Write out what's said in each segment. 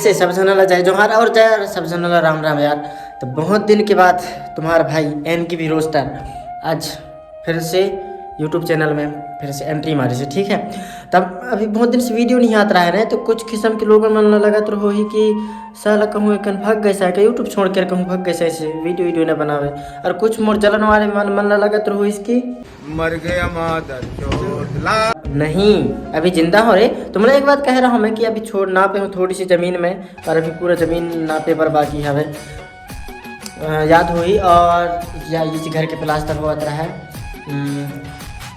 से सब जनला जय जोहार और जय सब जनला राम राम यार। तो बहुत दिन के बाद तुम्हारा भाई एन की भी रोस्टर आज फिर से यूट्यूब चैनल में फिर से एंट्री मारी से, ठीक है। तब अभी बहुत दिन से वीडियो नहीं आता रहा है तो कुछ किस्म के लोगों मन लगा तो हो ही कि साला कहूँ एक भाग गए है यूट्यूब छोड़ कर कहूँ भाग गए ऐसे वीडियो न बनावे। और कुछ मोर जलन वाले मन लगा तो हो इसकी मर गया मादर नहीं अभी जिंदा हो रे। तो मैं एक बात कह रहा हूँ मैं कि अभी छोड़ ना पे हूँ थोड़ी सी ज़मीन में और अभी पूरा ज़मीन नापे पर बाकी है याद हुई। और या इस घर के प्लास्टर हुआ रहा है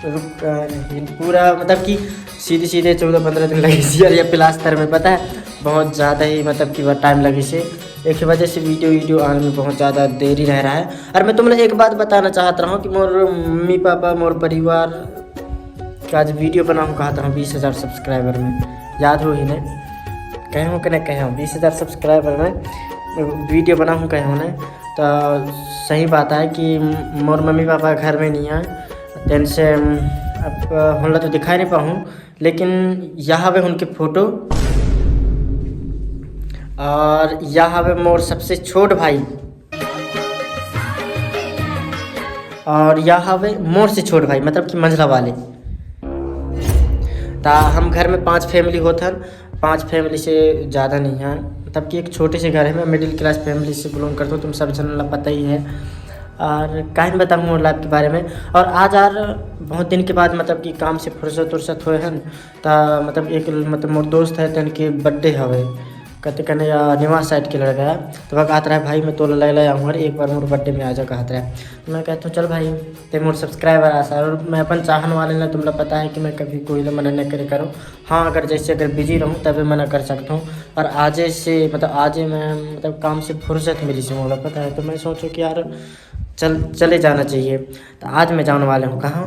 पूरा मतलब कि सीधे 14-15 दिन लगी सी और ये प्लास्टर में पता है बहुत ज़्यादा ही मतलब कि टाइम लगी से एक ही वजह से वीडियो आने में बहुत ज़्यादा देरी रह रहा है। और मैं तुम्हें एक बात बताना चाहता हूँ कि मोर मम्मी पापा मोर परिवार का आज वीडियो बनाऊँ कहा था 20,000 सब्सक्राइबर में याद हो ही नहीं कहे हूँ कि नहीं कहे हूँ 20,000 सब्सक्राइबर में वीडियो बनाऊँ कहे हूँ नहीं। तो सही बात है कि मोर मम्मी पापा घर में नहीं है तेन से अब हम तो दिखाई नहीं पाऊँ लेकिन यहाँ पे उनके फ़ोटो और यहाँ पे मोर सबसे छोट भाई और यहाँ पे मोर से छोट भाई मतलब कि मंझला वाले। ता हम घर में 5 फैमिली होता 5 फैमिली से ज़्यादा नहीं है मतलब कि एक छोटे से घर है। मैं मिडिल क्लास फैमिली से बिलोंग करता हूँ तुम सब जनला पता ही है। और कहीं बताऊँ मोर लाइफ के बारे में। और आज यार बहुत दिन के बाद मतलब कि काम से फुर्सत हुए हैं तो मतलब एक मतलब मोर दोस्त है तन के बर्थडे हवे कहते कहने निवास साइड के लड़का है तो वह कहता है भाई मैं तो ले आऊँगा एक बार मोर बर्थडे में आ जा कहता है। तो मैं कहता हूँ चल भाई ते मोर सब्सक्राइबर आशा और मैं अपन चाहन वाले ना तुमने पता है कि मैं कभी कोई मना न करे करूँ। हाँ अगर बिजी रहूँ तभी मना कर सकता हूँ। और आज से मतलब आज मैं मतलब काम से फुर्सत मिली से मोला पता है तो मैं सोचूँ कि यार चले जाना चाहिए। तो आज मैं जाने वाले हूँ कहाँ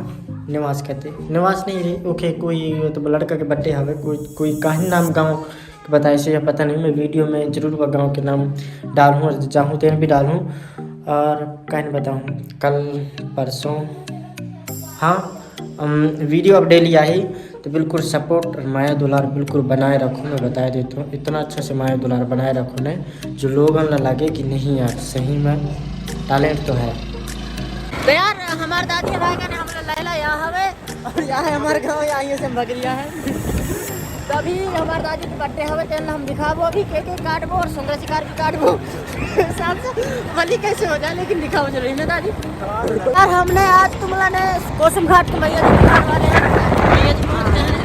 निवास कहते निवास नहीं रही ओके कोई तो लड़का के बर्थडे हवे कोई कहीं नाम गाँव बताए से पता नहीं। मैं वीडियो में ज़रूर वह गाँव के नाम डालूँ और चाहूँ तेन भी डालूँ और कहीं बताऊँ कल परसों हाँ वीडियो अब डेली आई तो बिल्कुल सपोर्ट और माया दुलार बिल्कुल बनाए रखूँ। मैं बता देता हूँ इतना अच्छा से माया दुलार बनाए रखूँ ने जो लोगों न लगे कि नहीं यार सही में टैलेंट तो है। तो यार हमारे दादी भाई का नाम लैला यहाँ हवे और यहाँ हमारे गाँव यहाँ से बकरिया है तभी हमारे दादी के बर्थडे हवे तेल हम दिखाबो अभी केक काटबो और सुंदर शिकार भी काटबो साथ वाली कैसे हो जाए लेकिन दिखाओ जरूरी ना दादी। यार हमने आज तुमला ने कोसम घाट के भैया दिखाने वाले हैं भैया जी बहुत कह रहे हैं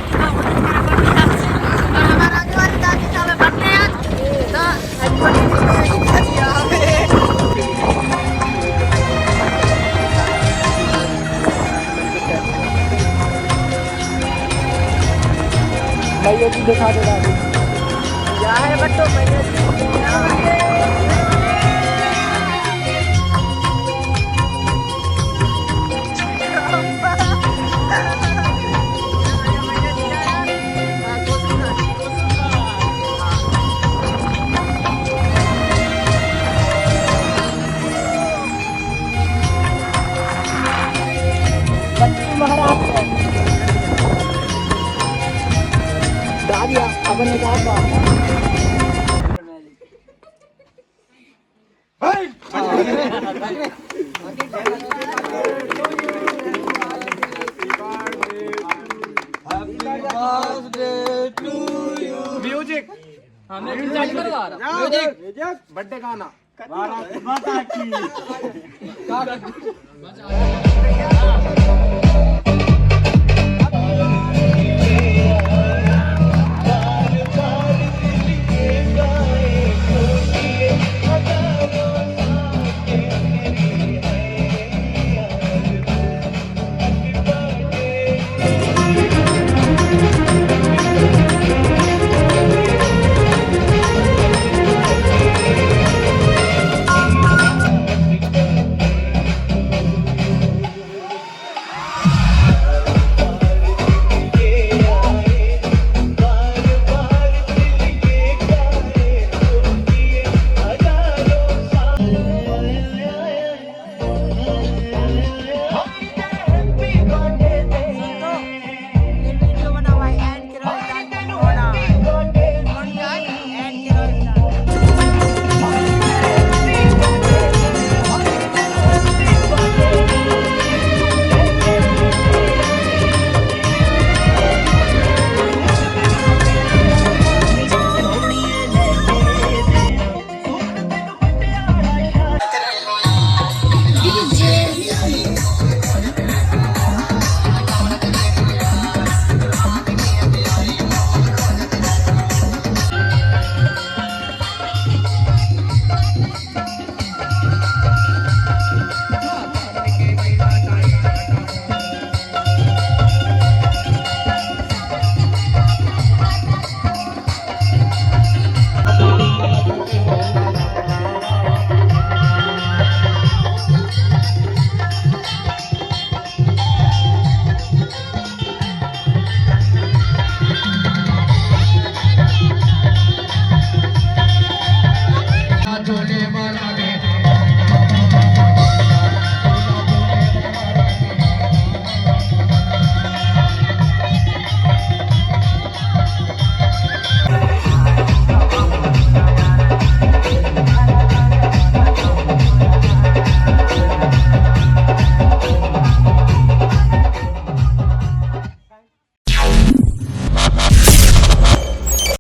और हमारा आगे वाली दादी का बर्थडे भैया जी दिखा दे दादी क्या है बट्टो भैया जी दादिया अपन ने कहा म्यूजिक बर्थडे गाना माता की